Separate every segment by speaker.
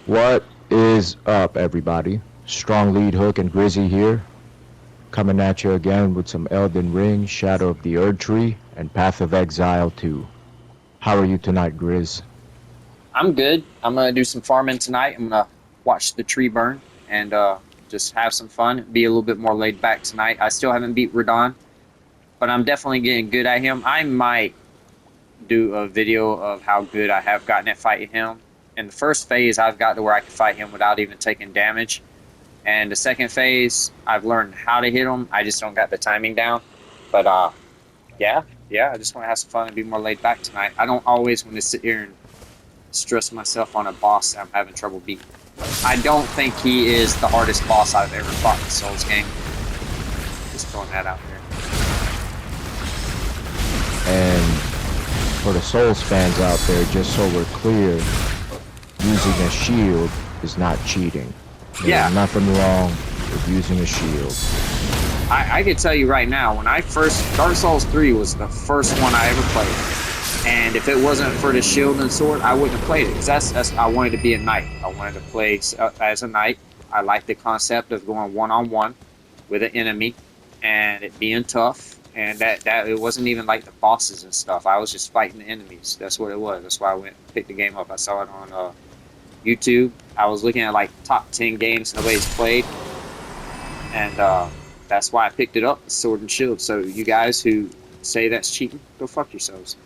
Speaker 1: What is up, everybody? Strong lead hook and Grizzy here, coming at you again with some Elden Ring, Shadow of the Erd Tree, and Path of Exile 2. How are you tonight, Grizz?
Speaker 2: I'm good. I'm gonna do some farming tonight. I'm gonna watch the tree burn and just have some fun. Be a little bit more laid back tonight. I still haven't beat Radon, but I'm definitely getting good at him. I might do a video of how good I have gotten at fighting him. In the first phase, I've got to where I can fight him without even taking damage. And the second phase, I've learned how to hit him. I just don't got the timing down. But yeah. I just want to have some fun and be more laid back tonight. I don't always want to sit here and stress myself on a boss that I'm having trouble beating. I don't think he is the hardest boss I've ever fought in the Souls game. Just throwing that out there.
Speaker 1: And for the Souls fans out there, just so we're clear, using a shield is not cheating. There's nothing wrong with using a shield.
Speaker 2: I can tell you right now, when I first... Dark Souls 3 was the first one I ever played. And if it wasn't for the shield and sword, I wouldn't have played it. Because I wanted to be a knight. I wanted to play as a knight. I liked the concept of going one-on-one with an enemy. And it being tough. And that it wasn't even like the bosses and stuff. I was just fighting the enemies. That's what it was. That's why I went and picked the game up. I saw it on YouTube. I was looking at like top 10 games nobody's played. And that's why I picked it up, Sword and Shield. So you guys who say that's cheating, go fuck yourselves.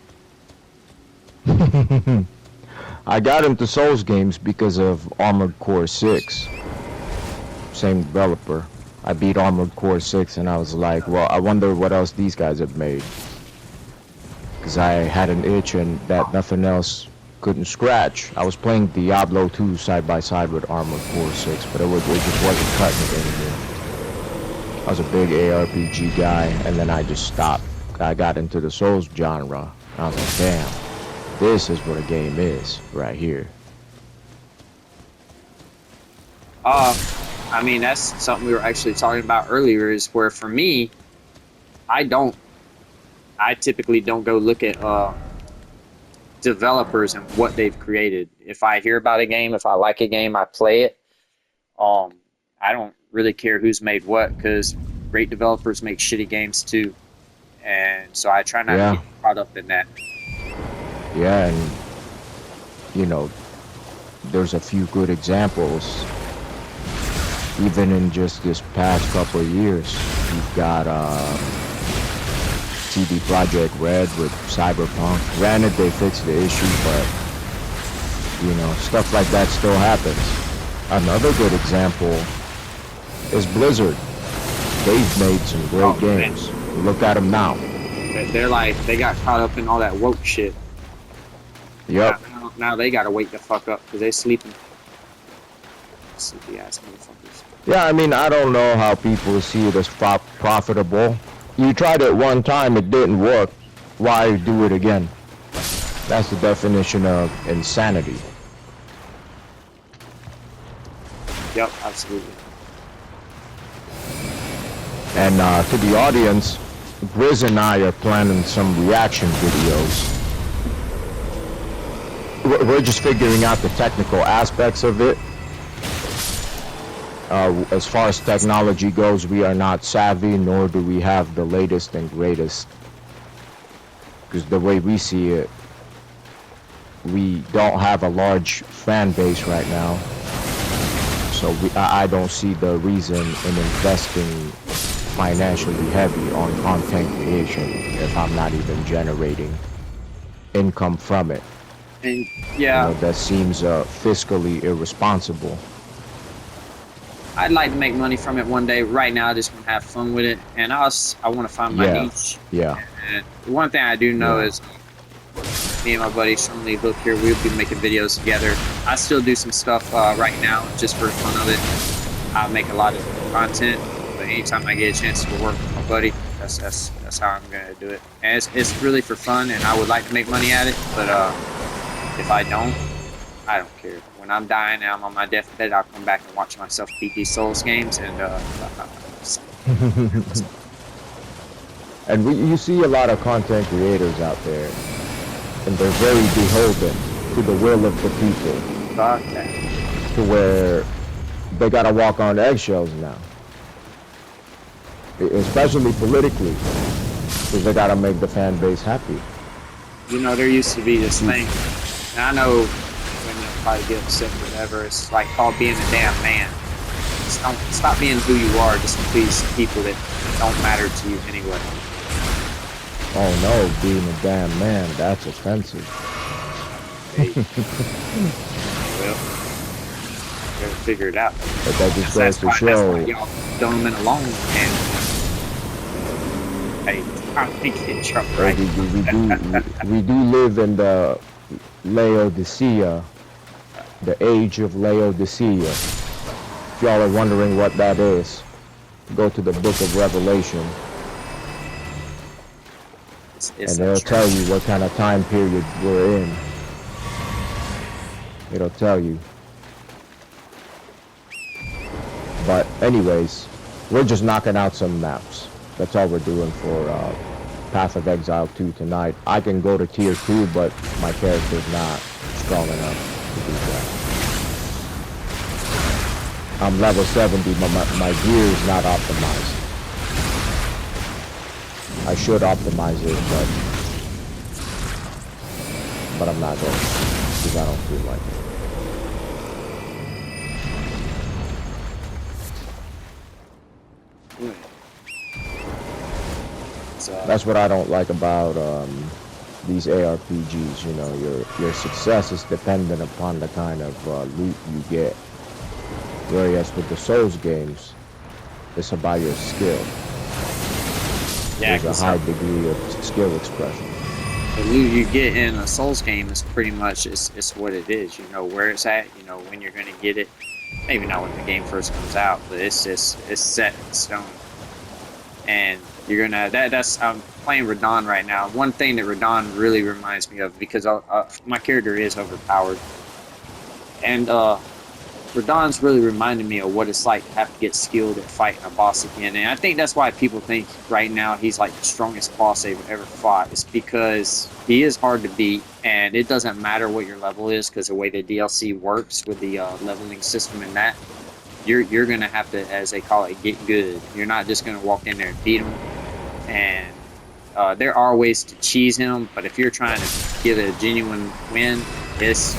Speaker 1: I got into Souls games because of Armored Core 6. Same developer. I beat Armored Core 6 and I was like, well, I wonder what else these guys have made. Because I had an itch and that nothing else couldn't scratch. I was playing Diablo 2 side by side with Armored Core 6, but it just wasn't cutting it anymore. I was a big ARPG guy, and then I just stopped. I got into the Souls genre. I was like, damn, this is what a game is right here.
Speaker 2: I mean, that's something we were actually talking about earlier, is where for me, I typically don't go look at developers and what they've created. If I hear about a game, if I like a game, I play it. I don't really care who's made what, because great developers make shitty games too. And so I try not to get caught up in that.
Speaker 1: Yeah, and you know, there's a few good examples. Even in just this past couple of years, you've got CD Projekt Red with Cyberpunk. Granted, they fixed the issue, but you know, stuff like that still happens. Another good example is Blizzard. They've made some great games. Man. Look at them now.
Speaker 2: They're like, they got caught up in all that woke shit.
Speaker 1: Yep.
Speaker 2: Now they gotta wake the fuck up because they're sleeping. Sleepy ass motherfuckers.
Speaker 1: Yeah, I mean, I don't know how people see it as profitable. You tried it one time, it didn't work. Why do it again? That's the definition of insanity.
Speaker 2: Yep, absolutely.
Speaker 1: And to the audience, Grizz and I are planning some reaction videos. We're just figuring out the technical aspects of it. As far as technology goes, we are not savvy, nor do we have the latest and greatest. Because the way we see it, we don't have a large fan base right now. So I don't see the reason in investing financially heavy on content creation if I'm not even generating income from it.
Speaker 2: And yeah,
Speaker 1: you know, that seems fiscally irresponsible.
Speaker 2: I'd like to make money from it one day. Right now, I just want to have fun with it, and I want to find my niche.
Speaker 1: Yeah.
Speaker 2: And the one thing I do know is me and my buddy Shirley Look here, we'll be making videos together. I still do some stuff right now just for the fun of it. I make a lot of content, but anytime I get a chance to work with my buddy, that's how I'm gonna do it. And it's really for fun, and I would like to make money at it, but if I don't care. When I'm dying and I'm on my deathbed, I'll come back and watch myself beat these Souls games, and
Speaker 1: and you see a lot of content creators out there, and they're very beholden to the will of the people.
Speaker 2: Fuck that.
Speaker 1: to where they gotta walk on eggshells now, especially politically, because they gotta make the fan base happy.
Speaker 2: You know, there used to be this thing, and I know women will probably get upset, or whatever. It's like called being a damn man. Stop being who you are just to please people that don't matter to you anyway.
Speaker 1: Oh no, being a damn man, that's offensive.
Speaker 2: Hey. Well, gotta figure it out.
Speaker 1: But that just goes to show.
Speaker 2: That's why y'all gentlemen alone, and hey, I'm thinking Trump, right?
Speaker 1: We do live in the Laodicea, the age of Laodicea. If y'all are wondering what that is, go to the book of Revelation,
Speaker 2: It's
Speaker 1: and it'll tell you what kind of time period we're in. It'll tell you. But anyways, we're just knocking out some maps. That's all we're doing for Path of Exile 2 tonight. I can go to tier 2, but my character's not strong enough to do that. I'm level 70, but my gear is not optimized. I should optimize it, but I'm not going to, because I don't feel like it. That's what I don't like about these ARPGs. You know, your success is dependent upon the kind of loot you get. Whereas with the Souls games, it's about your skill.
Speaker 2: Yeah,
Speaker 1: there's a high degree of skill expression.
Speaker 2: The loot you get in a Souls game is pretty much it's what it is. You know where it's at. You know when you're gonna get it. Maybe not when the game first comes out, but it's set in stone. And you're gonna that's I'm playing Radon right now. One thing that Radon really reminds me of, because my character is overpowered, and Radon's really reminded me of what it's like to have to get skilled at fighting a boss again. And I think that's why people think right now he's like the strongest boss they've ever fought. It's because he is hard to beat, and it doesn't matter what your level is, because the way the DLC works with the leveling system and that, you're gonna have to, as they call it, get good. You're not just gonna walk in there and beat him. And there are ways to cheese him, but if you're trying to get a genuine win, it's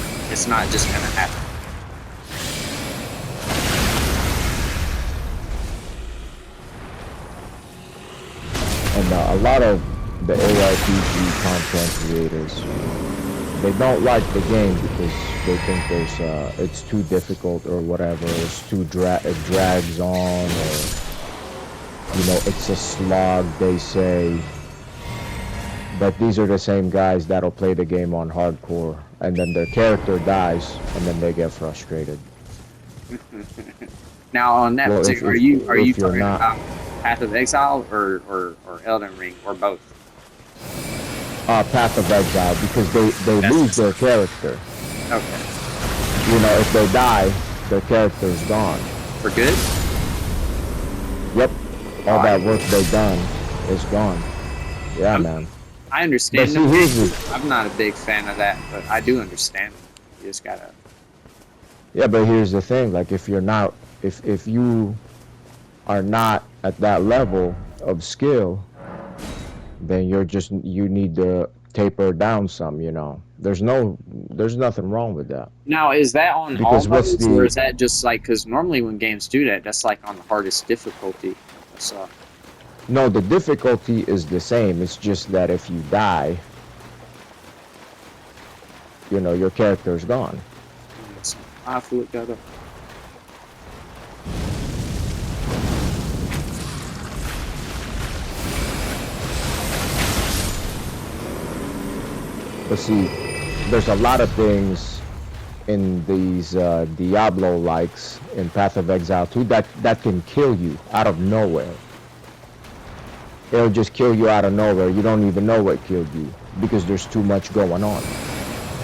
Speaker 2: not just gonna happen.
Speaker 1: And a lot of the ARPG content creators, they don't like the game because they think it's too difficult or whatever. It's too it drags on, or you know, it's a slog, they say. But these are the same guys that'll play the game on hardcore, and then their character dies, and then they get frustrated.
Speaker 2: Now on that particular, are you talking about Path of Exile or Elden Ring, or both?
Speaker 1: Path of Exile, because they lose their character.
Speaker 2: Okay.
Speaker 1: You know, if they die, their character's gone.
Speaker 2: For good?
Speaker 1: Yep. All that work they've done is gone. Yeah, man.
Speaker 2: I understand.
Speaker 1: But see,
Speaker 2: I'm not a big fan of that, but I do understand it. You just gotta.
Speaker 1: Yeah, but here's the thing: like, if you're not, if you are not at that level of skill, then you need to taper down some. You know, there's nothing wrong with that.
Speaker 2: Now, is that on
Speaker 1: because
Speaker 2: all modes, or is that just like, because normally when games do that, that's like on the hardest difficulty. So.
Speaker 1: No, the difficulty is the same. It's just that if you die, you know, your character's gone.
Speaker 2: I have to look that up.
Speaker 1: But see, there's a lot of things in these Diablo likes in Path of Exile 2 that can kill you out of nowhere. It'll just kill you out of nowhere. You don't even know what killed you because there's too much going on.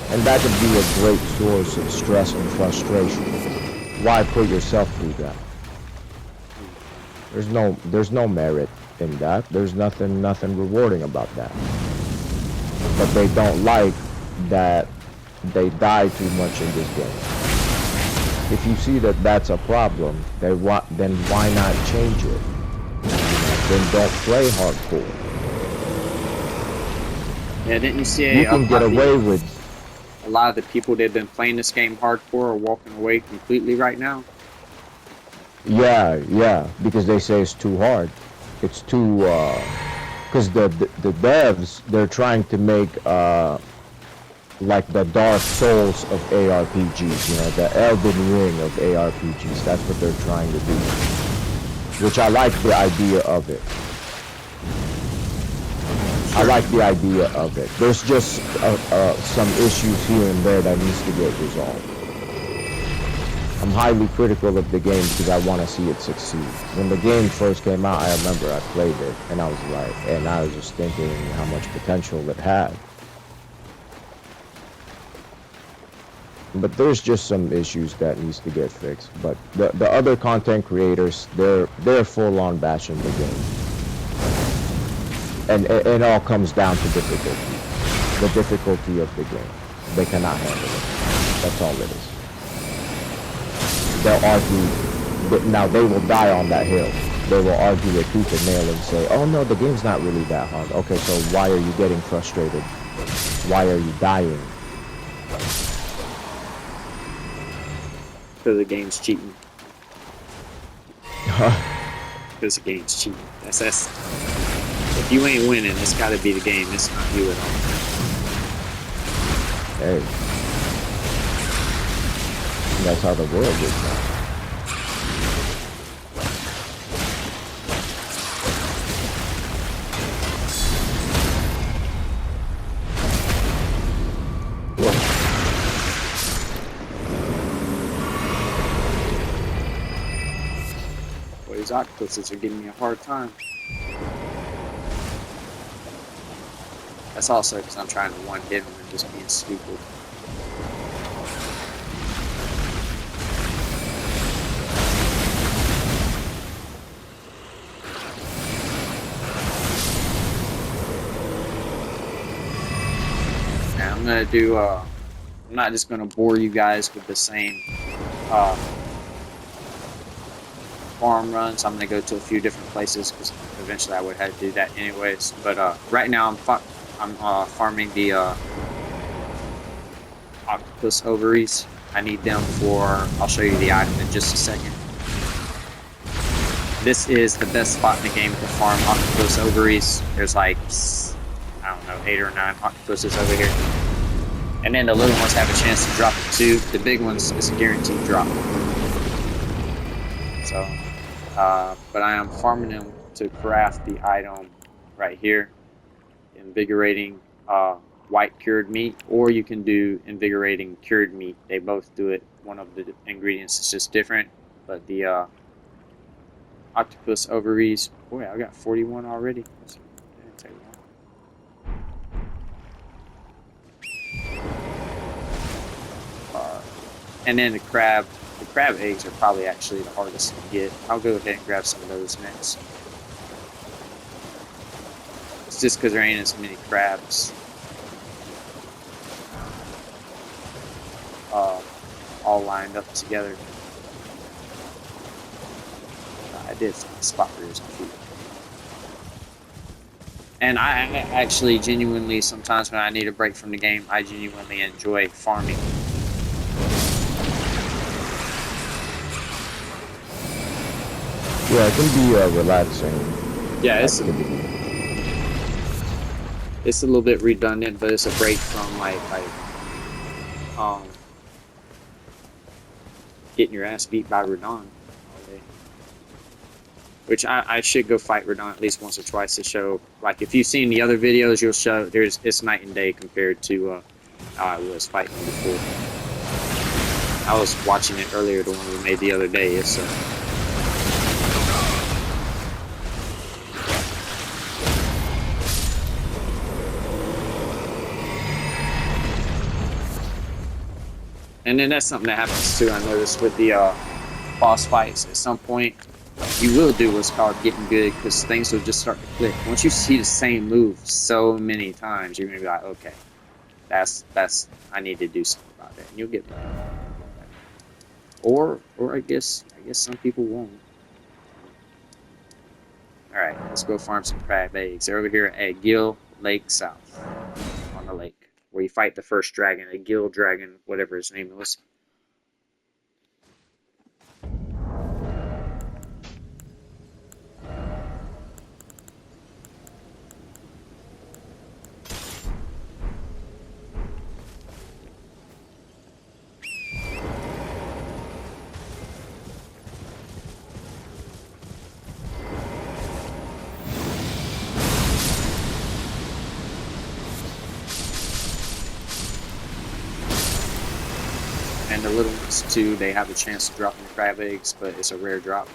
Speaker 1: And that could be a great source of stress and frustration. Why put yourself through that? There's no merit in that. There's nothing rewarding about that. But they don't like that they die too much in this game. If you see that that's a problem, then why not change it? Then don't play hardcore.
Speaker 2: Yeah, didn't you see
Speaker 1: You can get away with.
Speaker 2: a lot of the people that have been playing this game hardcore are walking away completely right now?
Speaker 1: Yeah, because they say it's too hard. It's too because the devs, they're trying to make like the Dark Souls of ARPGs, you know, the Elden Ring of ARPGs. That's what they're trying to do. Which I like the idea of it. I like the idea of it. There's just some issues here and there that needs to get resolved. I'm highly critical of the game because I want to see it succeed. When the game first came out, I remember I played it and I was just thinking how much potential it had. But there's just some issues that needs to get fixed. But the other content creators, they're full on bashing the game. And it all comes down to difficulty. The difficulty of the game. They cannot handle it. That's all it is. They'll argue, but now they will die on that hill. They will argue it tooth and nail and say, oh no, the game's not really that hard. Okay, so why are you getting frustrated? Why are you dying?
Speaker 2: Because the game's cheating. Because the game's cheating. That's if you ain't winning, it's got to be the game. It's not you at all.
Speaker 1: Hey, that's how the world is now.
Speaker 2: Boy, these octopuses are giving me a hard time. That's also because I'm trying to one-hit them and just being stupid. Now I'm gonna do. I'm not just gonna bore you guys with the same farm runs. I'm gonna go to a few different places because eventually I would have to do that anyways. But right now I'm farming the octopus ovaries. I need them for. I'll show you the item in just a second. This is the best spot in the game to farm octopus ovaries. There's like, I don't know, 8 or 9 octopuses over here. And then the little ones have a chance to drop it too. The big ones is a guaranteed drop. So, but I am farming them to craft the item right here. Invigorating white cured meat, or you can do invigorating cured meat. They both do it. One of the ingredients is just different, but the octopus ovaries. Boy, I got 41 already. That didn't take long. And then the crab eggs are probably actually the hardest to get. I'll go ahead and grab some of those next. It's just because there ain't as many crabs all lined up together. I did find a spot where there's a few. And I actually genuinely, sometimes when I need a break from the game, I genuinely enjoy farming.
Speaker 1: Yeah, it can be relaxing.
Speaker 2: Yeah, it's a little bit redundant, but it's a break from like getting your ass beat by Radon all day. Which I should go fight Radon at least once or twice to show. Like if you've seen the other videos, you'll show it's night and day compared to how I was fighting before. I was watching it earlier, the one we made the other day. It's and then that's something that happens too. I noticed with the boss fights. At some point, you will do what's called getting good because things will just start to click. Once you see the same move so many times, you're gonna be like, okay, that's I need to do something about that, and you'll get better. Or I guess some people won't. All right, let's go farm some crab eggs. They're over here at Gill Lake South on the lake where you fight the first dragon, a Gill dragon, whatever his name was. And the little ones too, they have a chance to drop in the crab eggs, but it's a rare drop.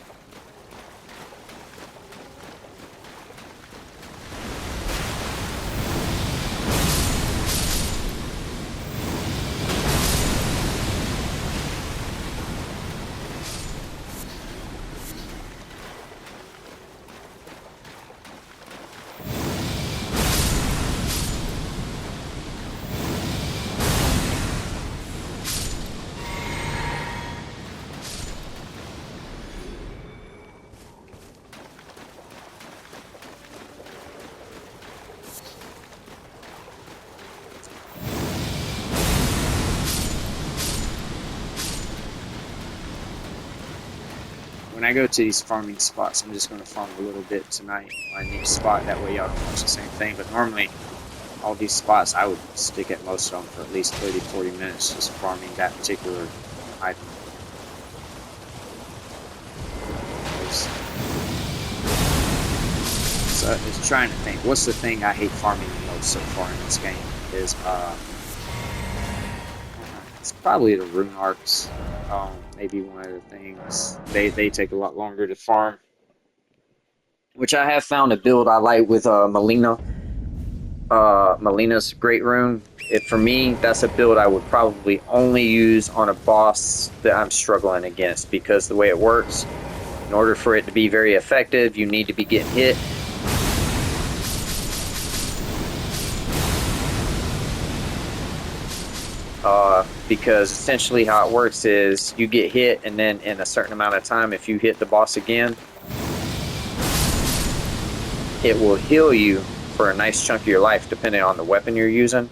Speaker 2: When I go to these farming spots, I'm just going to farm a little bit tonight on each spot. That way y'all don't watch the same thing. But normally, all these spots, I would stick at most of them for at least 30, 40 minutes just farming that particular item. So I was trying to think, what's the thing I hate farming the most so far in this game is, it's probably the rune arcs. Maybe one of the things. They take a lot longer to farm. Which I have found a build I like with Melina. Melina's Great Rune. For me, that's a build I would probably only use on a boss that I'm struggling against, because the way it works, in order for it to be very effective, you need to be getting hit. Because essentially how it works is you get hit, and then in a certain amount of time, if you hit the boss again, it will heal you for a nice chunk of your life, depending on the weapon you're using.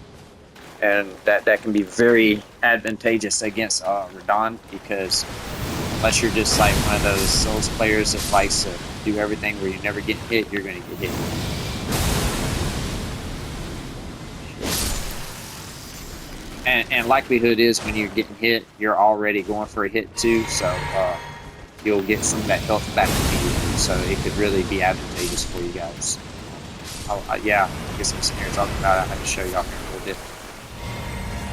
Speaker 2: And that can be very advantageous against Radon, because unless you're just like one of those Souls players that likes to do everything where you never get hit, you're going to get hit. And likelihood is when you're getting hit, you're already going for a hit too, so you'll get some of that health back immediately. So it could really be advantageous for you guys. Yeah, I guess I'm sitting here talking about it. I can show y'all here in a little bit.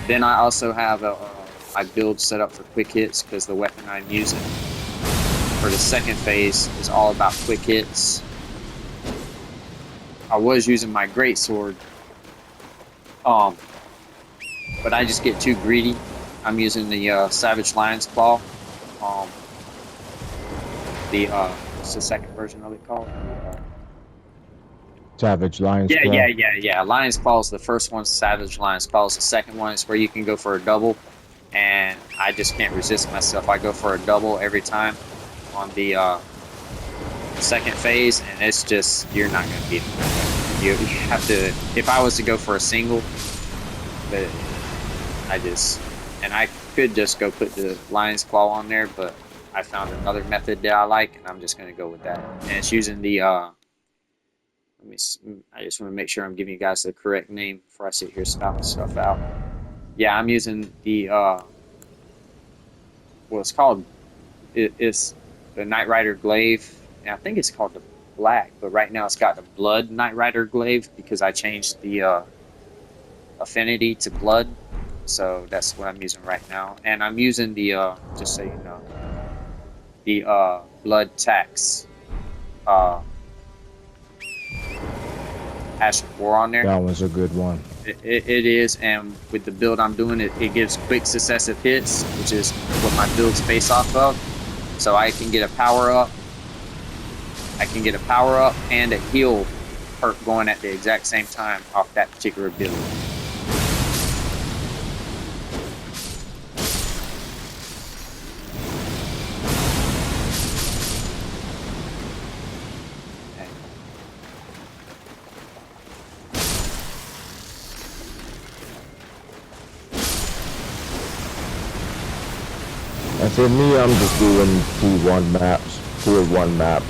Speaker 2: Then I also have my build set up for quick hits, because the weapon I'm using for the second phase is all about quick hits. I was using my greatsword, but I just get too greedy. I'm using the Savage Lion's Claw. What's the second version of it called?
Speaker 1: Savage Lion's Claw.
Speaker 2: Yeah. Lion's Claw is the first one. Savage Lion's Claw is the second one. It's where you can go for a double, and I just can't resist myself. I go for a double every time on the second phase, and it's just, you're not going to beat it. You have to. If I was to go for a single, but I could just go put the Lion's Claw on there, but I found another method that I like, and I'm just going to go with that. And it's using the, I just want to make sure I'm giving you guys the correct name before I sit here spouting stuff out. Yeah, I'm using the, well, it's called, it's the Knight Rider Glaive, and I think it's called the Black, but right now it's got the Blood Knight Rider Glaive, because I changed the affinity to Blood. So that's what I'm using right now. And I'm using the, just so you know, the Blood Tax Ash of War on there.
Speaker 1: That one's a good one.
Speaker 2: It is, and with the build I'm doing, it gives quick successive hits, which is what my build's based off of. So I can get a power up. I can get a power up and a heal perk going at the exact same time off that particular build.
Speaker 1: And for me, I'm just doing T1 maps, tier 1 maps.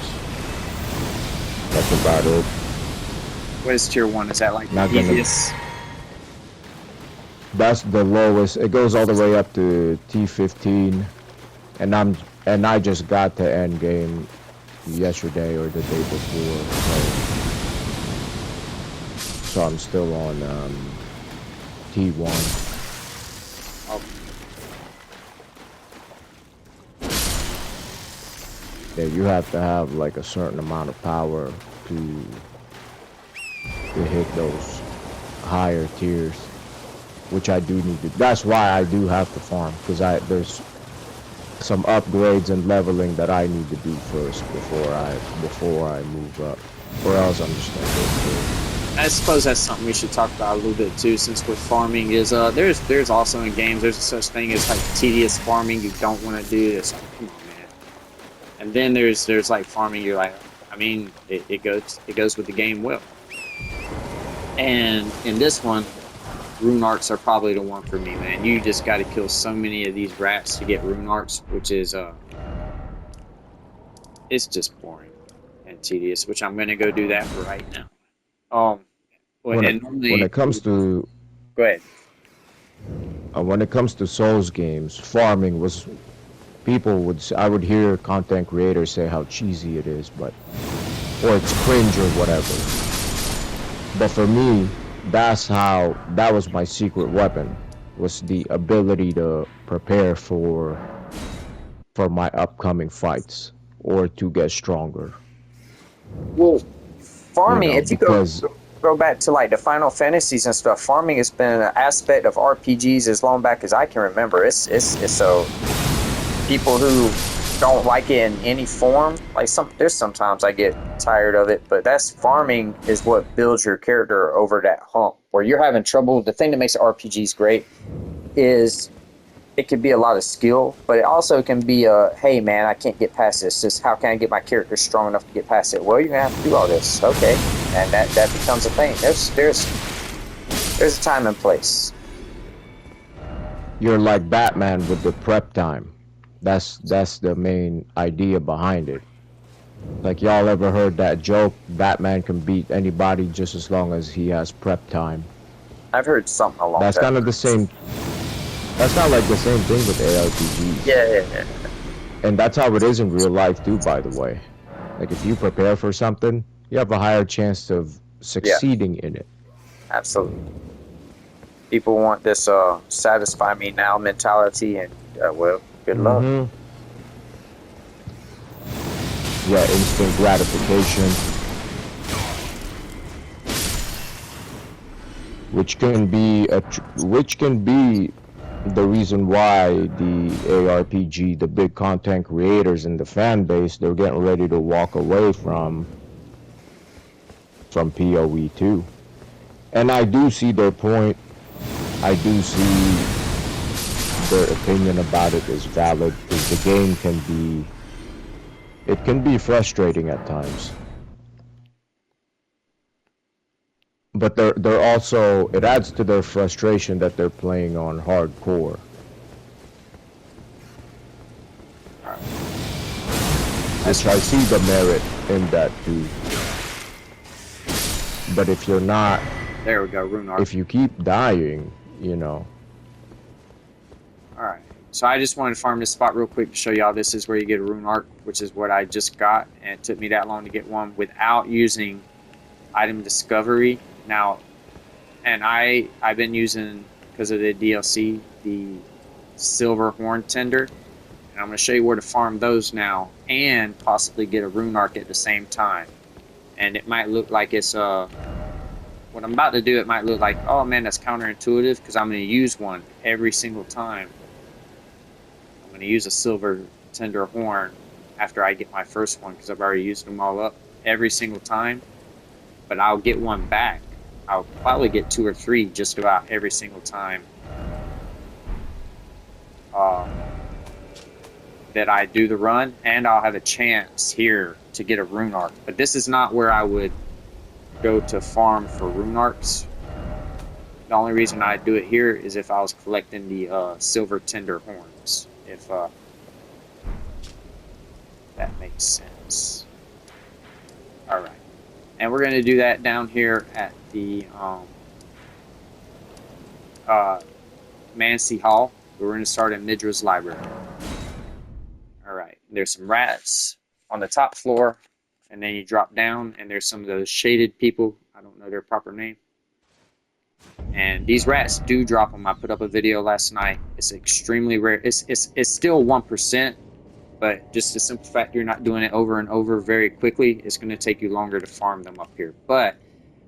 Speaker 1: That's about it.
Speaker 2: What is tier 1? Is that like the
Speaker 1: Not gonna.
Speaker 2: easiest?
Speaker 1: That's the lowest. It goes all the way up to T15, and I just got to end game yesterday or the day before, so I'm still on T1.
Speaker 2: Oh,
Speaker 1: Yeah, you have to have like a certain amount of power to hit those higher tiers, which I do need to. That's why I do have to farm, because there's some upgrades and leveling that I need to do first before I move up, or else I'm just gonna go through.
Speaker 2: I suppose that's something we should talk about a little bit too, since with farming is there's also in games there's such thing as like tedious farming you don't want to do. It's like, come on, man. And then there's like farming you're like, I mean, it goes with the game well. And in this one, rune arcs are probably the one for me, man. You just got to kill so many of these rats to get rune arcs, which is it's just boring and tedious. Which I'm gonna go do that right now.
Speaker 1: When it
Speaker 2: And
Speaker 1: when
Speaker 2: normally,
Speaker 1: it comes to
Speaker 2: go ahead.
Speaker 1: when it comes to Souls games, farming was I would hear content creators say how cheesy it is, or it's cringe or whatever. But for me, that was my secret weapon, was the ability to prepare for my upcoming fights or to get stronger.
Speaker 2: Well,
Speaker 1: You
Speaker 2: farming.
Speaker 1: know,
Speaker 2: If you
Speaker 1: because
Speaker 2: go back to like the Final Fantasies and stuff, farming has been an aspect of RPGs as long back as I can remember. It's so people who don't like it in any form. Like there's sometimes I get tired of it, but that's farming is what builds your character over that hump where you're having trouble. The thing that makes RPGs great is it can be a lot of skill, but it also can be a, hey man, I can't get past this. Just how can I get my character strong enough to get past it? Well, you're gonna have to do all this, okay, and that becomes a thing. There's a time and place.
Speaker 1: you're like Batman with the prep time. That's the main idea behind it. Like, y'all ever heard that joke? Batman can beat anybody just as long as he has prep time.
Speaker 2: I've heard something along
Speaker 1: That's
Speaker 2: that.
Speaker 1: kind of the same. That's not like the same thing with ARPGs.
Speaker 2: Yeah.
Speaker 1: And that's how it is in real life too, by the way. Like, if you prepare for something, you have a higher chance of
Speaker 2: Yeah,
Speaker 1: succeeding in it.
Speaker 2: absolutely. People want this satisfy me now mentality, and well, good luck.
Speaker 1: Mm-hmm. Yeah, instant gratification, which can be the reason why the ARPG, the big content creators and the fan base, they're getting ready to walk away from PoE too. And I do see their point. I do see their opinion about it is valid, because the game can be frustrating at times. But they're also, it adds to their frustration that they're playing on hardcore. Which I see the merit in that too. But if you're not,
Speaker 2: There we go, rune arc.
Speaker 1: if you keep dying, you know.
Speaker 2: All right. So I just wanted to farm this spot real quick to show y'all this is where you get a rune arc, which is what I just got, and it took me that long to get one without using item discovery. Now, and I've been using, because of the DLC, the silver horn tender, and I'm going to show you where to farm those now and possibly get a rune arc at the same time. And it might look like it's what I'm about to do, it might look like, oh man, that's counterintuitive, because I'm going to use one every single time. I'm going to use a silver tender horn after I get my first one, because I've already used them all up every single time. But I'll get one back. I'll probably get 2 or 3 just about every single time that I do the run, and I'll have a chance here to get a rune arc. But this is not where I would go to farm for rune arcs. The only reason I do it here is if I was collecting the silver tender horns. If That makes sense. All right, and we're gonna do that down here at the Mancy Hall. We're gonna start at Midra's library. All right, there's some rats on the top floor, and then you drop down, and there's some of those shaded people. I don't know their proper name. And these rats do drop them. I put up a video last night. It's extremely rare. It's still 1%, but just the simple fact you're not doing it over and over very quickly, it's going to take you longer to farm them up here. But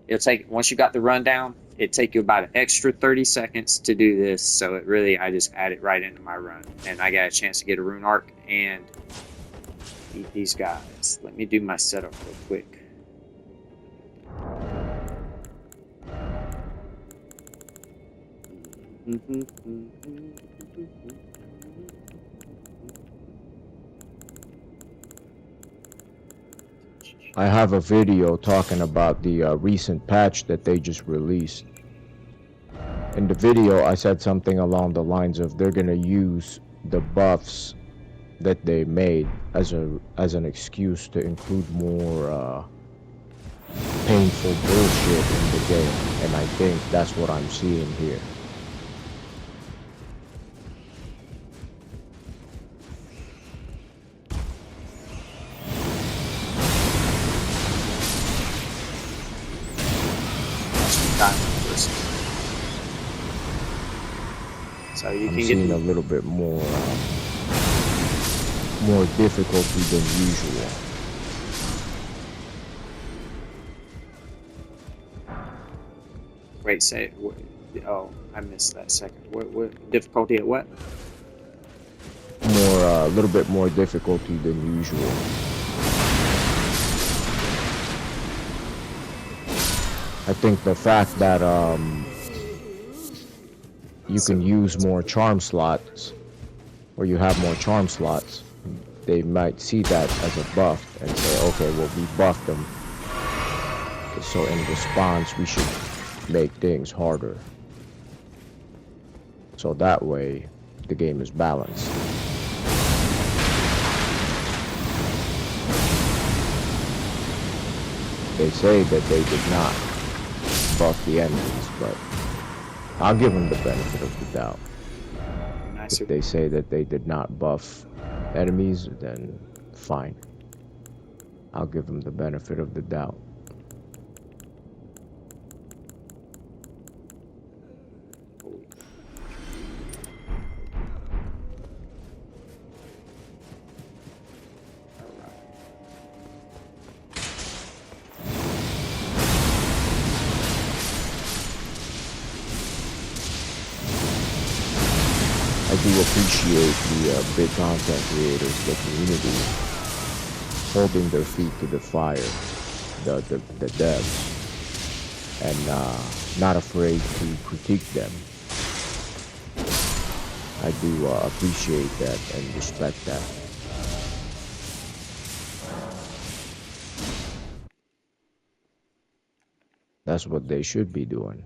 Speaker 2: it'll take, once you got the rundown, it'd take you about an extra 30 seconds to do this. So it really, I just add it right into my run. And I got a chance to get a rune arc and eat these guys. Let me do my setup real quick.
Speaker 1: I have a video talking about the recent patch that they just released. In the video, I said something along the lines of they're gonna use the buffs that they made as an excuse to include more painful bullshit in the game, and I think that's what I'm seeing here.
Speaker 2: So you
Speaker 1: I'm
Speaker 2: can
Speaker 1: seeing
Speaker 2: get
Speaker 1: a little bit more difficulty than usual.
Speaker 2: Wait, say, oh, I missed that second. What difficulty at what?
Speaker 1: More, a little bit more difficulty than usual. I think the fact that you can use more charm slots, or you have more charm slots, they might see that as a buff and say, okay, well, we buffed them, so in response we should make things harder. So that way the game is balanced. They say that they did not buff the enemies, but I'll give them the benefit of the doubt. If they say that they did not buff enemies, then fine. I'll give them the benefit of the doubt. I do appreciate the big content creators, the community, holding their feet to the fire, the devs, and not afraid to critique them. I do appreciate that and respect that. That's what they should be doing.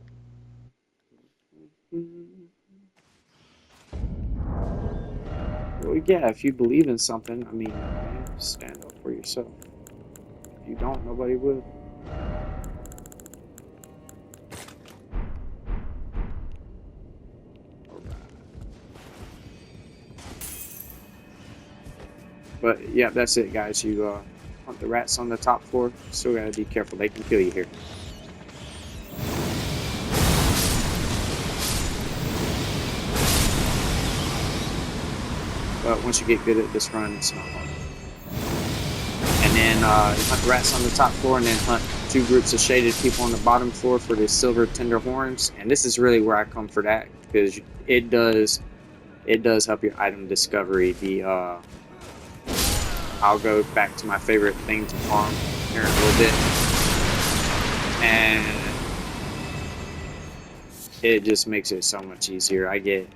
Speaker 2: Well, yeah, if you believe in something, I mean, man, stand up for yourself. If you don't, nobody will. But yeah, that's it, guys. You hunt the rats on the top floor. Still gotta be careful; they can kill you here. But once you get good at this run, it's not hard. And then you hunt the rats on the top floor, and then hunt two groups of shaded people on the bottom floor for the silver tender horns. And this is really where I come for that, because it does help your item discovery. The I'll go back to my favorite thing to farm here in a little bit, and it just makes it so much easier. I get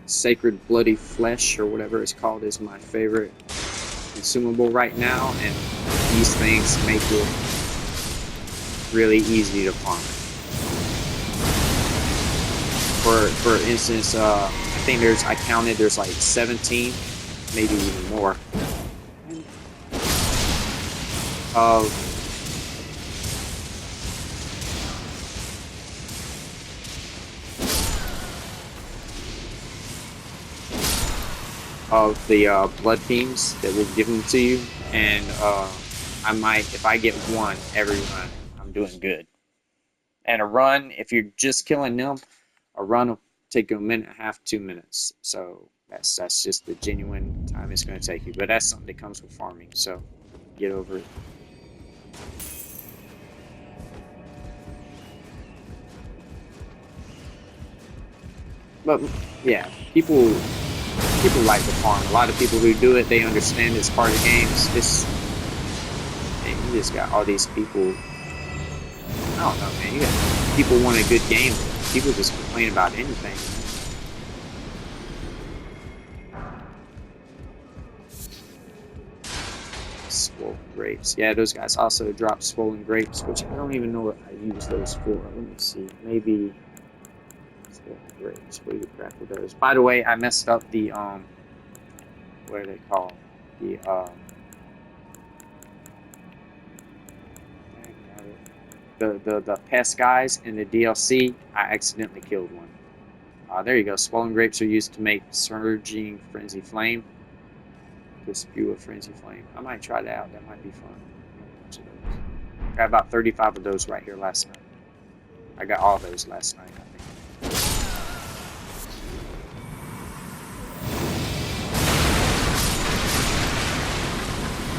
Speaker 2: Sacred Bloody Flesh, or whatever it's called, is my favorite consumable right now, and these things make it really easy to farm. For instance, I think I counted there's like 17, maybe even more, of the blood beams that will give them to you, and I might, if I get one every run, I'm doing good. And a run, if you're just killing them, a run will take you a minute and a half, 2 minutes. So that's just the genuine time it's going to take you. But that's something that comes with farming, so get over it. But yeah, people like to farm. A lot of people who do it, they understand it's part of games. Man, you just got all these people. I don't know, man. You got people want a good game. People just complain about anything. Swollen grapes. Yeah, those guys also drop swollen grapes, which I don't even know what I use those for. Let me see. Maybe swollen grapes. What do you crack with those? By the way, I messed up the what are they called? The pest guys in the DLC. I accidentally killed one. There you go. Swollen grapes are used to make surging frenzy flame. To spew a frenzy flame. I might try that out. That might be fun. Got about 35 of those right here last night. I got all those last night, I think.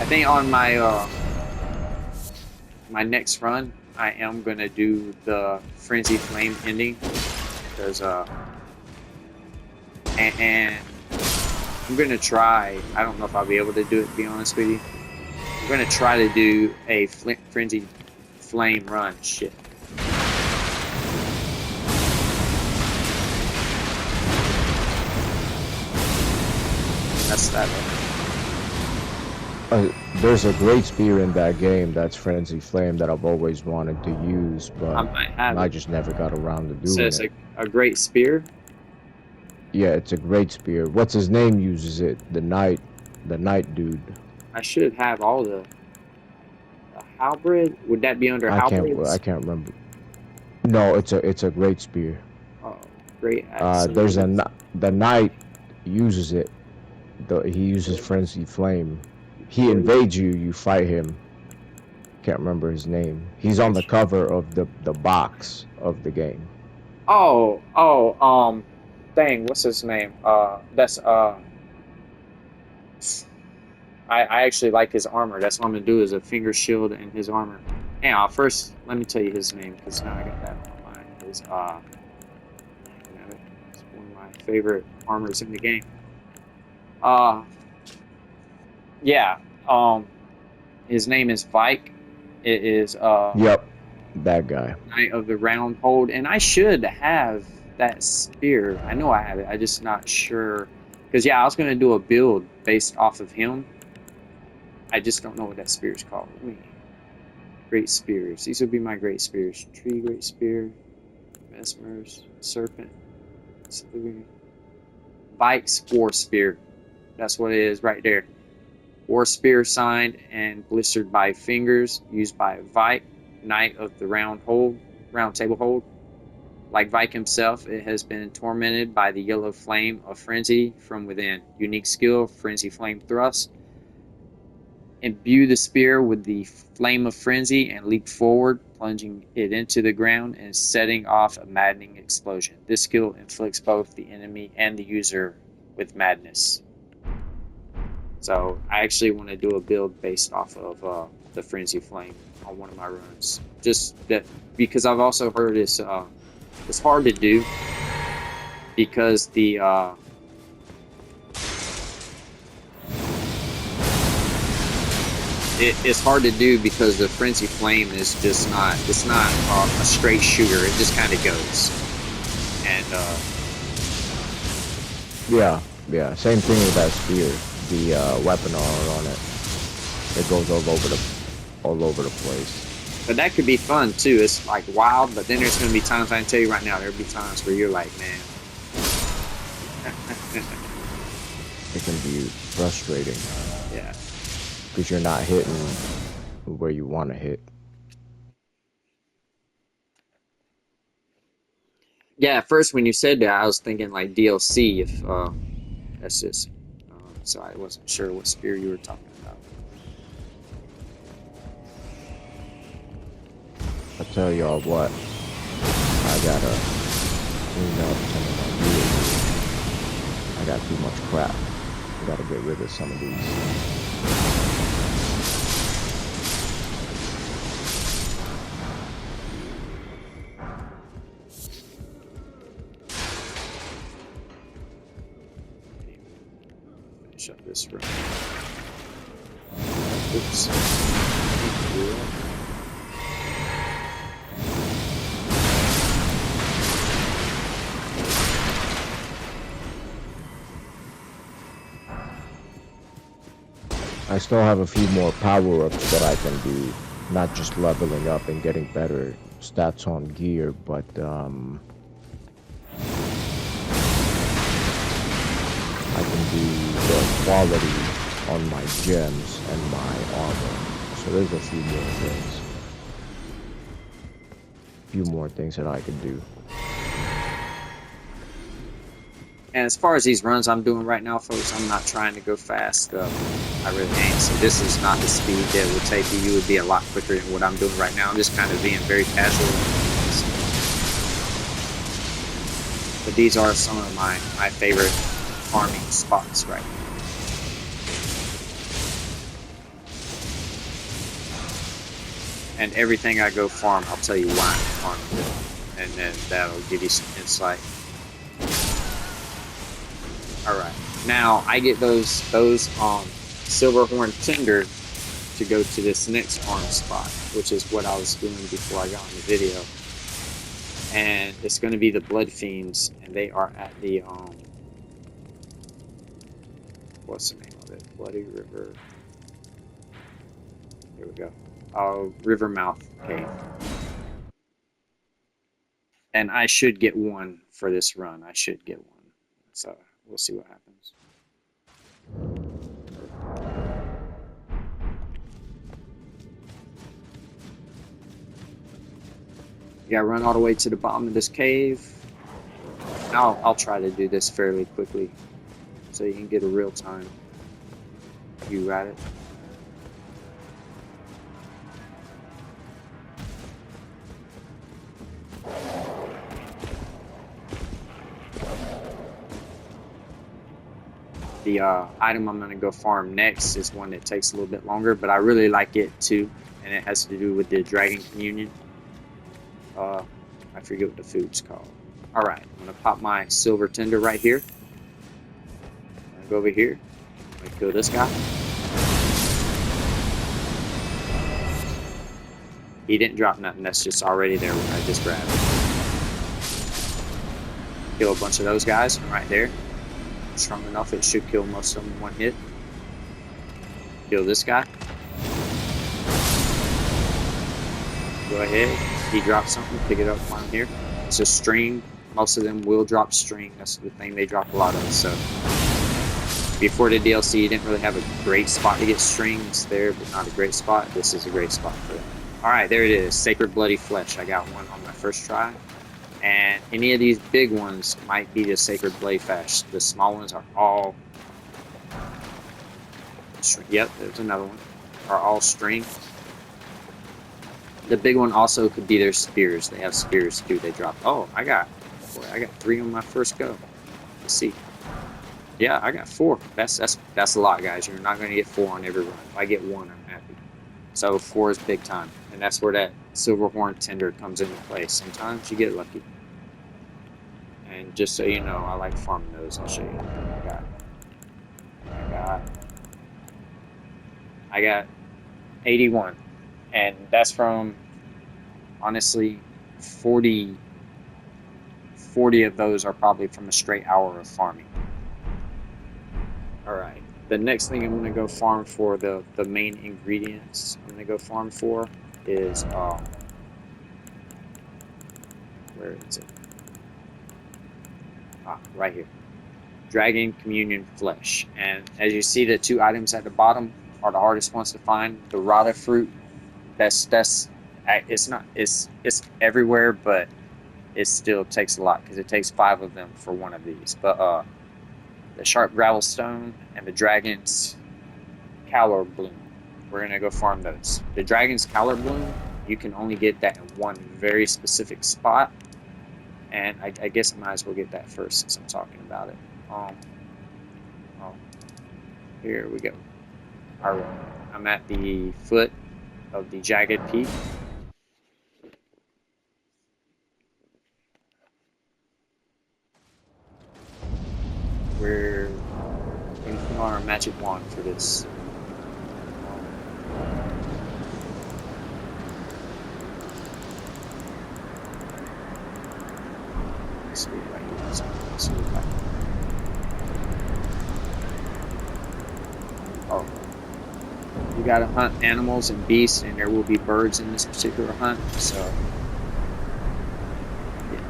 Speaker 2: I think on my my next run, I am gonna do the frenzy flame ending because and I'm gonna try. I don't know if I'll be able to do it, to be honest with you. I'm gonna try to do a frenzy flame run. Shit. That's that.
Speaker 1: There's a great spear in that game that's Frenzy Flame that I've always wanted to use, but I just never got around to doing
Speaker 2: so it's a great spear?
Speaker 1: Yeah, it's a great spear. What's his name uses it? The knight dude.
Speaker 2: I should have all the halberd. Would that be under halberds?
Speaker 1: I can't remember. No, it's a great spear.
Speaker 2: Oh, great.
Speaker 1: There's the knight uses it. He uses Frenzy Flame. He invades you, you fight him. Can't remember his name. He's on the cover of the box of the game.
Speaker 2: Dang, what's his name? That's I actually like his armor. That's what I'm gonna do, is a finger shield and his armor. Anyhow, first let me tell you his name, because now I got that on my mind. It's one of my favorite armors in the game. Yeah, his name is Vike. It is
Speaker 1: Yep, that guy.
Speaker 2: Knight of the Round Hold, and I should have that spear. I know I have it. I'm just not sure, because yeah, I was gonna do a build based off of him. I just don't know what that spear is called. Let me. Great spears. These would be my great spears. Tree great spear, mesmers, serpent, Vike's war spear. That's what it is right there. War spear signed and blistered by fingers, used by Vike, Knight of the Round Table Hold. Like Vike himself, it has been tormented by the yellow flame of frenzy from within. Unique skill, frenzy flame thrust. Imbue the spear with the flame of frenzy and leap forward, plunging it into the ground and setting off a maddening explosion. This skill inflicts both the enemy and the user with madness. So I actually want to do a build based off of the Frenzy Flame on one of my runs. Just that, because I've also heard it's hard to do, because it's hard to do because the Frenzy Flame is just not, it's not a straight shooter. It just kind of goes. And
Speaker 1: Yeah, yeah. Same thing with that spear. The weapon armor on it. It goes all over the place.
Speaker 2: But that could be fun too. It's like wild, but then there's going to be times, I can tell you right now, there'll be times where you're like, man.
Speaker 1: It can be frustrating
Speaker 2: Yeah.
Speaker 1: because you're not hitting where you want to hit.
Speaker 2: Yeah, at first when you said that, I was thinking like DLC, if that's just. So I wasn't sure what spear you were talking about.
Speaker 1: I tell y'all what, I gotta clean up some of my gear. I got too much crap. I gotta get rid of some of these.
Speaker 2: Finish up this room. Oops.
Speaker 1: I still have a few more power-ups that I can do, not just leveling up and getting better stats on gear, but I can do the quality on my gems and my armor. So there's a few more things. Few more things that I can do.
Speaker 2: And as far as these runs I'm doing right now, folks, I'm not trying to go fast. I really ain't. So this is not the speed that would take you. You would be a lot quicker than what I'm doing right now. I'm just kind of being very casual. But these are some of my favorite farming spots right now. And everything I go farm, I'll tell you why I'm farming it. And then that'll give you some insight. Alright, now I get those Silverhorn Tinder to go to this next farm spot, which is what I was doing before I got on the video. And it's going to be the Blood Fiends, and they are at the, what's the name of it? Bloody River. Here we go. Rivermouth Cave. And I should get one for this run. I should get one. So we'll see what happens. You gotta run all the way to the bottom of this cave. I'll try to do this fairly quickly so you can get a real time view at it. The item I'm going to go farm next is one that takes a little bit longer, but I really like it too, and it has to do with the Dragon Communion. I forget what the food's called. Alright, I'm going to pop my Silver Tinder right here. I'm going to go over here. I'm going to kill this guy. He didn't drop nothing, that's just already there when I just grabbed it. Kill a bunch of those guys from right there. Strong enough, it should kill most of them in one hit. Kill this guy. Go ahead. He drops something, pick it up while I'm here. It's a string. Most of them will drop string. That's the thing they drop a lot of. So before the DLC, you didn't really have a great spot to get strings there, but not a great spot. This is a great spot for that. Alright, there it is. Sacred Bloody Flesh. I got one on my first try. And any of these big ones might be the Sacred Blade Flesh. The small ones are all... Yep, there's another one. Are all string. The big one also could be their spears. They have spears too. They drop... Oh, I got 3 on my first go. Let's see. Yeah, I got 4. That's a lot, guys. You're not going to get 4 on every run. If I get 1, I'm happy. So 4 is big time. And that's where that Silverhorn Tinder comes into play. Sometimes you get lucky. And just so you know, I like farming those. I'll show you what I got 81. And that's from, honestly, 40 of those are probably from a straight hour of farming. Alright. The next thing I'm gonna go farm for, the main ingredients I'm gonna go farm for is where is it? Ah, right here. Dragon Communion Flesh. And as you see, the two items at the bottom are the hardest ones to find. The Rata fruit, that's it's everywhere, but it still takes a lot because it takes 5 of them for one of these. But the Sharp Gravel Stone and the Dragon's Collard Bloom, we're gonna go farm those. The Dragon's Collard Bloom, you can only get that in one very specific spot, and I guess I might as well get that first since I'm talking about it. Oh, here we go. Alright, I'm at the foot of the jagged peak. We're going to put on our magic wand for this. Let's see right here. Let's see right here. Oh, you gotta hunt animals and beasts, and there will be birds in this particular hunt, so yeah.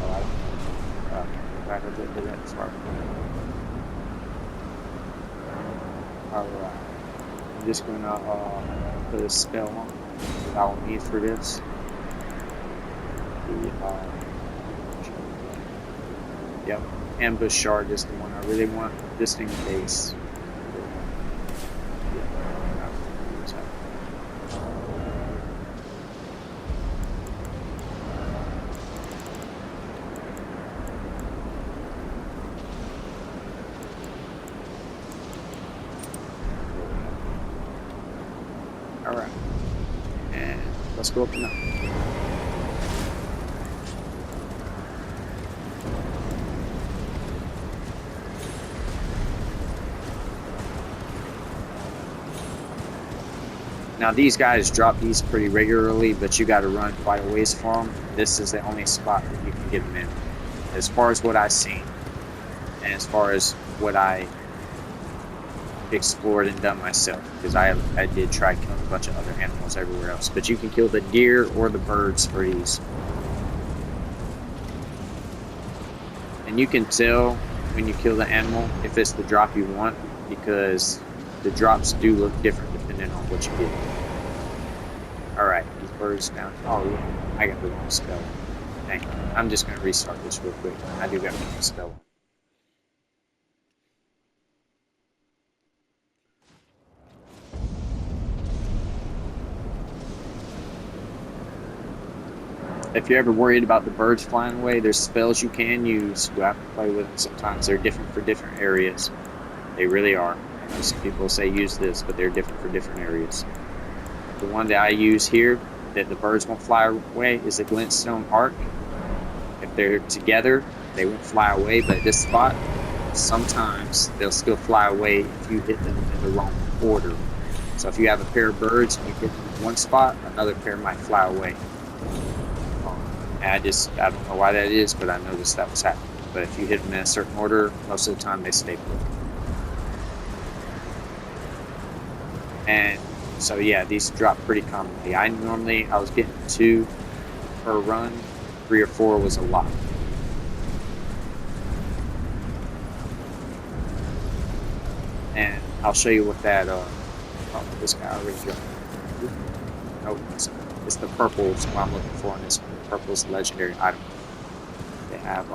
Speaker 2: Oh, I don't right a little bit that far. Alright, I'm just gonna put a spell on that I will need for this. Yep, ambush shard is the one I really want, just in case. Alright, and let's go up and up. Now these guys drop these pretty regularly, but you got to run quite a ways for them. This is the only spot that you can get them in. As far as what I've seen, and as far as what I explored and done myself, because I did try killing a bunch of other animals everywhere else. But you can kill the deer or the birds for these. And you can tell when you kill the animal if it's the drop you want, because the drops do look different depending on what you get. Alright, these birds down. Oh yeah, I got the wrong spell. Dang, I'm just going to restart this real quick. I do got the wrong spell. If you're ever worried about the birds flying away, there's spells you can use. You have to play with them sometimes. They're different for different areas. They really are. I know some people say use this, but they're different for different areas. The one that I use here that the birds won't fly away is the glintstone arc. If they're together, they won't fly away, but at this spot, sometimes they'll still fly away if you hit them in the wrong order. So if you have a pair of birds and you hit them in one spot, another pair might fly away. And I don't know why that is, but I noticed that was happening. But if you hit them in a certain order, most of the time they stay put. And so yeah, these drop pretty commonly. I was getting 2 per run. 3 or 4 was a lot. And I'll show you what that this guy already dropped. Oh, it's the purple's what I'm looking for on this one. Purple's legendary item. They have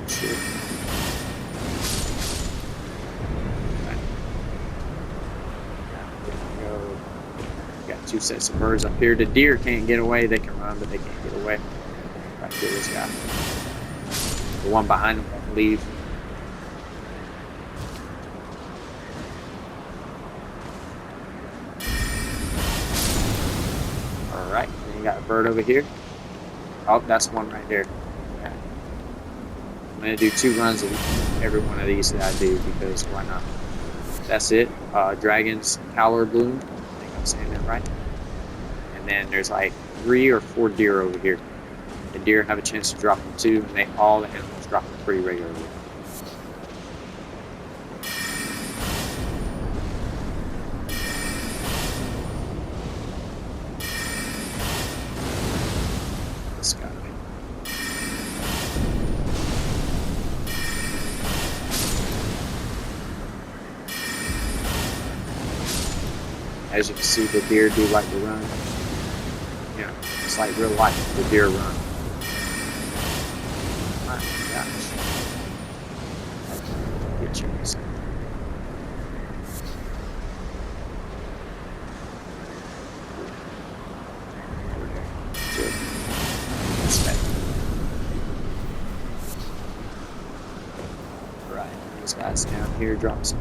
Speaker 2: shit. Got 2 sets of birds up here. The deer can't get away. They can run, but they can't get away. Right here, this guy. The one behind him won't leave. Alright, then you got a bird over here. Oh, that's one right there. Okay. I'm going to do 2 runs of every one of these that I do, because why not? That's it. Dragon's Collard Bloom. I think I'm saying that right. And then there's like 3 or 4 deer over here. The deer have a chance to drop them too, and all the animals drop them pretty regularly. This guy. As you can see, the deer do like to run. You know, it's like real life, the deer run. My gosh. Get you a second. Right, these guys down here drop some.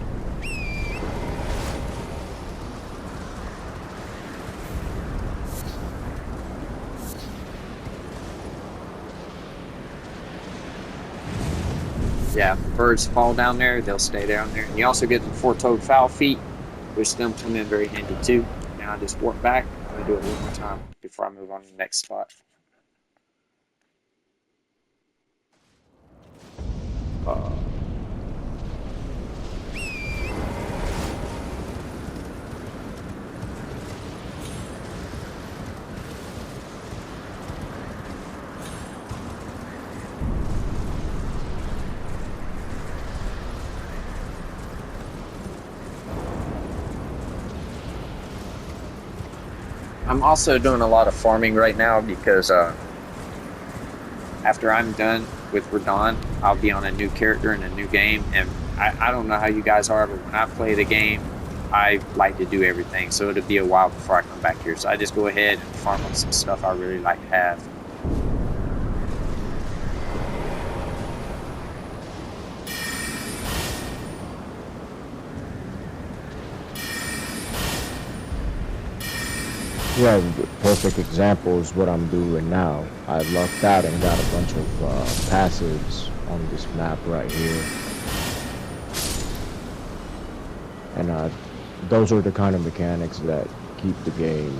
Speaker 2: Yeah, birds fall down there, they'll stay down there. And you also get the four-toed fowl feet, which them come in very handy too. Now I just walk back. I'm going to do it one more time before I move on to the next spot. I'm also doing a lot of farming right now because after I'm done with Radon, I'll be on a new character in a new game. And I don't know how you guys are, but when I play the game, I like to do everything. So it'll be a while before I come back here. So I just go ahead and farm on some stuff I really like to have.
Speaker 1: Yeah, the perfect example is what I'm doing now. I lucked out and got a bunch of passives on this map right here. And those are the kind of mechanics that keep the game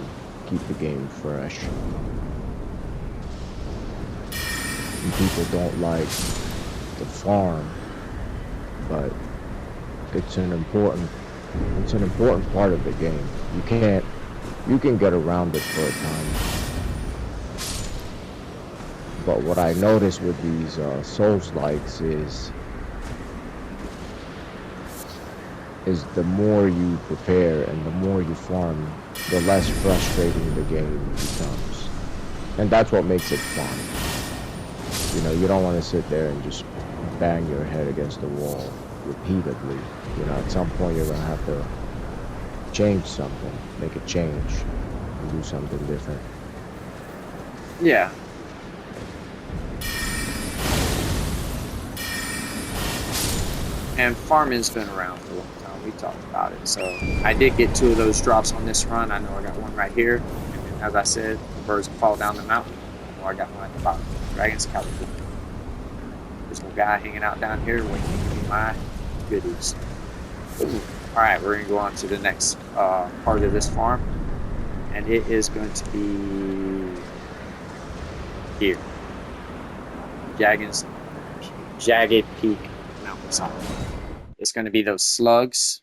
Speaker 1: fresh. And people don't like the farm, but it's an important part of the game. You can get around it for a time. But what I notice with these Souls-likes is the more you prepare and the more you farm, the less frustrating the game becomes. And that's what makes it fun. You know, you don't want to sit there and just bang your head against the wall repeatedly. You know, at some point you're going to have to change something, make a change, and do something different.
Speaker 2: Yeah. And farming's been around for a long time. We talked about it. So I did get 2 of those drops on this run. I know I got one right here. And then, as I said, the birds will fall down the mountain. I know I got one at the bottom. Dragon's Caliber. There's a guy hanging out down here waiting to give me my goodies. Ooh. Alright, we're going to go on to the next part of this farm, and it is going to be here. Jagged Peak Mountainside. It's going to be those slugs,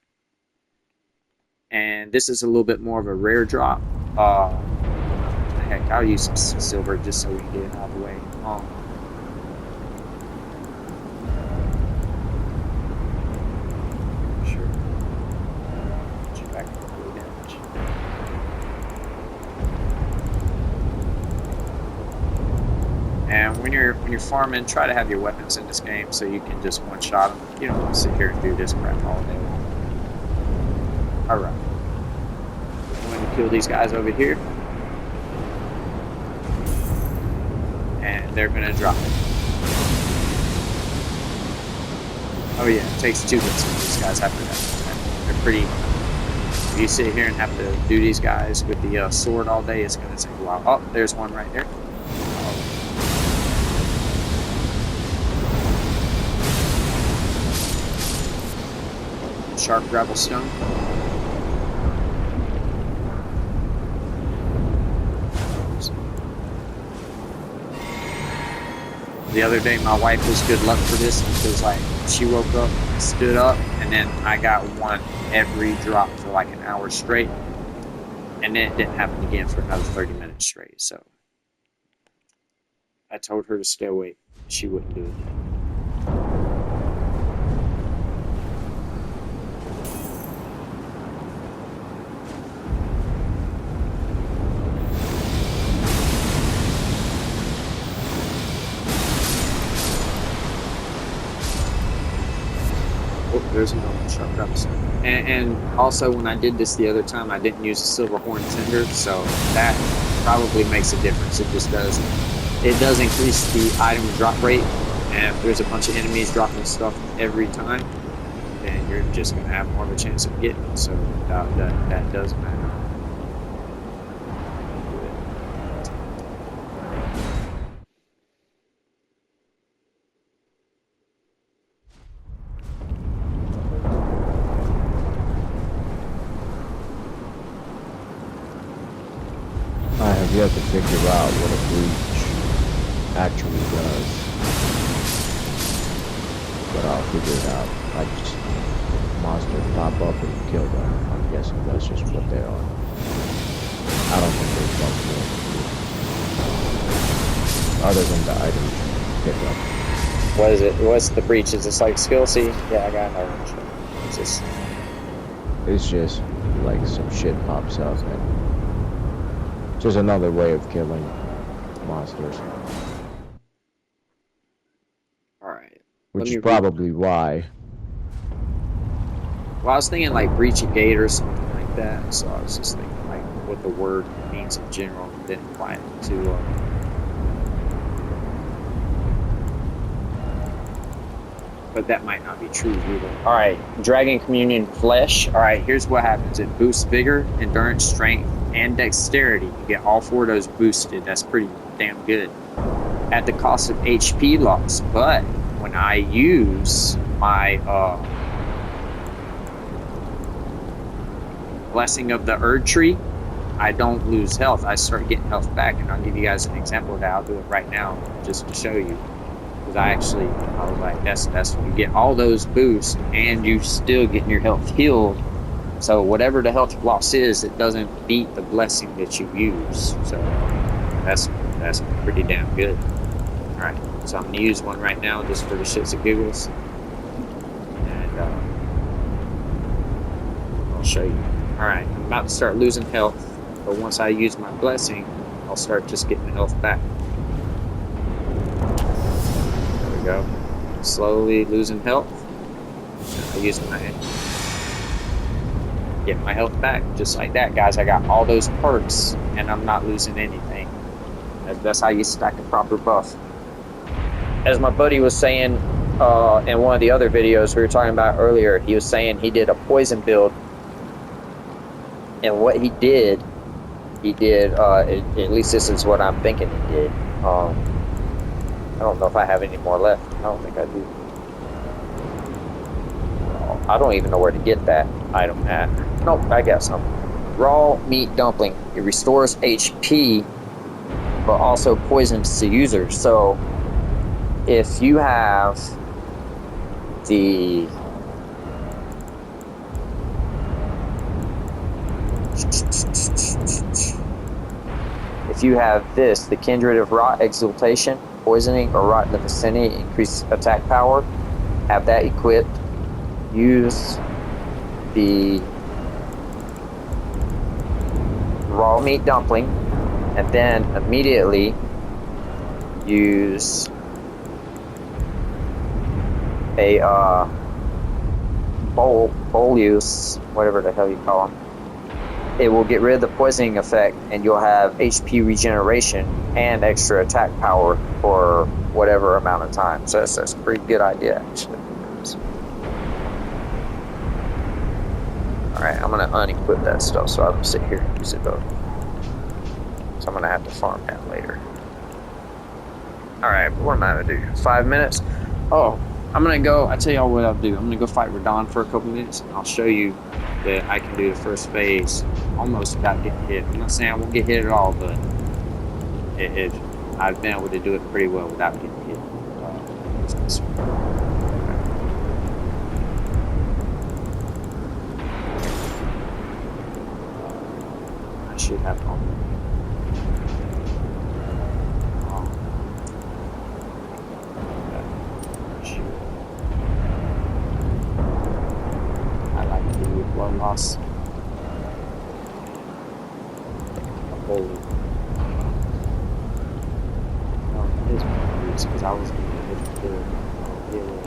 Speaker 2: and this is a little bit more of a rare drop. Heck, I'll use some silver just so we can get it out of the way. And when you're farming, try to have your weapons in this game so you can just one-shot them. You don't want to sit here and do this crap all day long. Alright. I'm going to kill these guys over here. And they're going to drop it. Oh yeah, it takes 2 hits with these guys after that. They're pretty... If you sit here and have to do these guys with the sword all day, it's going to take a while. Oh, there's one right there. Sharp gravel stone. The other day, my wife was good luck for this because like she woke up, stood up, and then I got one every drop for like an hour straight, and then it didn't happen again for another 30 minutes straight. So I told her to stay awake. She wouldn't do it. Oh, there's another truck upstairs. And also, when I did this the other time, I didn't use a silver horn tender, so that probably makes a difference. It just does. It does increase the item drop rate, and if there's a bunch of enemies dropping stuff every time, then you're just going to have more of a chance of getting it. So that does matter.
Speaker 1: I have yet to figure out what a breach actually does, but I'll figure it out. I just monsters pop up and kill them. I'm guessing that's just what they are. I don't think there's much more other than the items you pick up.
Speaker 2: What is it? What's the breach? Is this like skill? See? Yeah, I got another one.
Speaker 1: It's just like some shit pops up and just another way of killing monsters.
Speaker 2: Alright.
Speaker 1: Which is probably why.
Speaker 2: Well, I was thinking like breach a gate or something like that, so I was just thinking like what the word means in general, and then apply it to but that might not be true either. Alright, Dragon Communion Flesh. Alright, here's what happens. It boosts vigor, endurance, strength, and dexterity. You get all four of those boosted. That's pretty damn good. At the cost of HP loss. But when I use my Blessing of the Erd Tree, I don't lose health. I start getting health back, and I'll give you guys an example of that. I'll do it right now just to show you. Because I was like, that's you get all those boosts and you still getting your health healed. So whatever the health loss is, it doesn't beat the blessing that you use. So that's pretty damn good. Alright, so I'm gonna use one right now just for the shits and giggles. And I'll show you. Alright, I'm about to start losing health, but once I use my blessing, I'll start just getting the health back. There we go. Slowly losing health. I use my get my health back just like that, guys. I got all those perks and I'm not losing anything. That's how you stack a proper buff. As my buddy was saying in one of the other videos we were talking about earlier, he was saying he did a poison build, and what he did at least this is what I'm thinking he did. I don't know if I have any more left. I don't think I do. I don't even know where to get that item at. Nope, I got some. Raw meat dumpling. It restores HP, but also poisons the user. So, if you have the this, the Kindred of Rot Exaltation, poisoning or rot in the vicinity, increase attack power, have that equipped. Use the raw meat dumpling, and then immediately use a bowl use, whatever the hell you call them. It will get rid of the poisoning effect, and you'll have HP regeneration and extra attack power for whatever amount of time. So that's a pretty good idea, actually. Alright, I'm going to unequip that stuff so I don't sit here and use it though. So I'm going to have to farm that later. Alright, what am I going to do? 5 minutes? Oh, I'm going to go, I tell y'all what I'll do. I'm going to go fight Radon for a couple minutes, and I'll show you that I can do the first phase almost without getting hit. I'm not saying I won't get hit at all, but I've been able to do it pretty well without getting hit. this one. I should have home. I like to do one loss. Holy. No, it is because I was going to hit the field.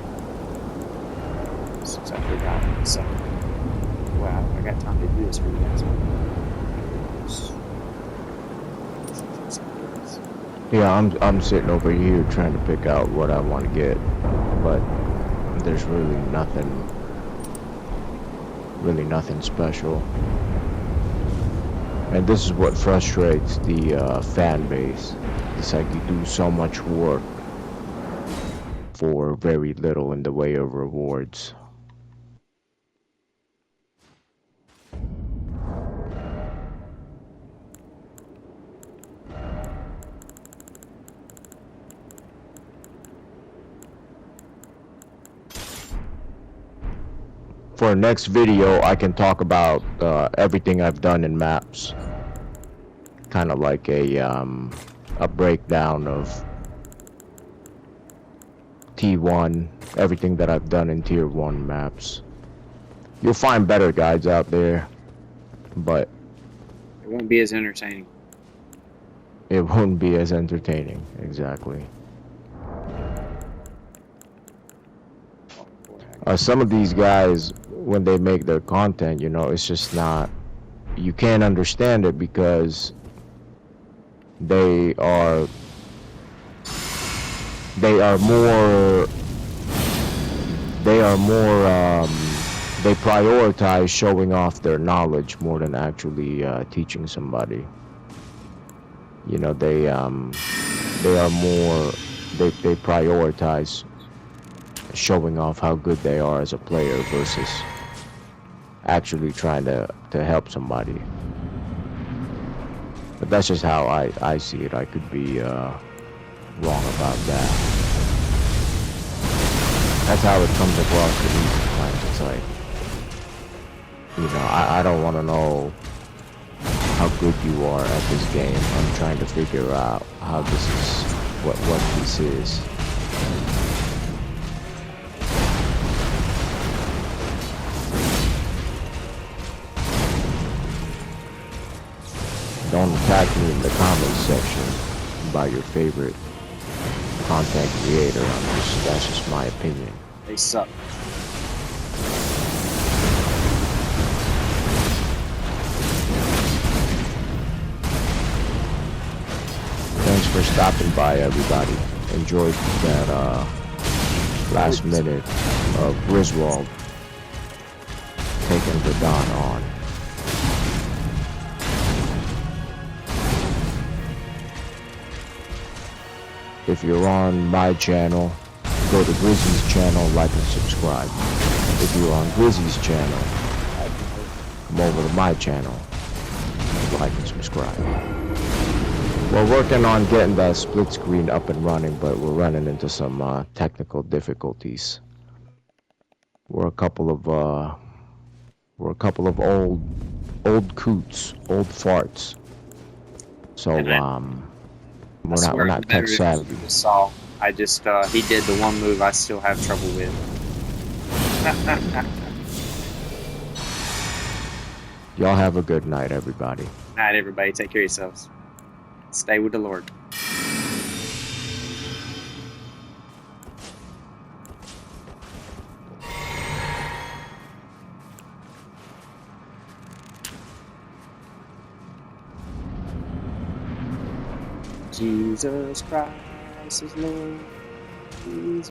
Speaker 2: Since I forgot. So, wow, I got time to do this for you guys.
Speaker 1: Yeah, I'm sitting over here trying to pick out what I want to get, but there's really nothing special. And this is what frustrates the fan base. It's like you do so much work for very little in the way of rewards. For the next video, I can talk about everything I've done in maps. Kind of like a breakdown of T1, everything that I've done in Tier 1 maps. You'll find better guides out there, but
Speaker 2: it won't be as entertaining.
Speaker 1: It won't be as entertaining, exactly. Some of these guys, when they make their content, you know, it's just not, you can't understand it because they are more, they prioritize showing off their knowledge more than actually teaching somebody. You know, they are more, they prioritize showing off how good they are as a player versus actually trying to help somebody. But that's just how I see it. I could be wrong about that. That's how it comes across to me sometimes. It's like, you know, I don't want to know how good you are at this game. I'm trying to figure out how this is, what this is. Don't attack me in the comments section by your favorite content creator. That's just my opinion.
Speaker 2: They suck.
Speaker 1: Thanks for stopping by, everybody. Enjoyed that last minute of Griswold taking Verdun on. If you're on my channel, go to Grizzy's channel, like and subscribe. If you're on Grizzy's channel, come over to my channel, like and subscribe. We're working on getting that split screen up and running, but we're running into some technical difficulties. We're a couple of old coots, old farts. So we're not tech savvy.
Speaker 2: Saul, I just he did the one move I still have trouble with.
Speaker 1: Y'all have a good night, everybody.
Speaker 2: Night, everybody. Take care of yourselves. Stay with the Lord. Jesus Christ is Lord. Jesus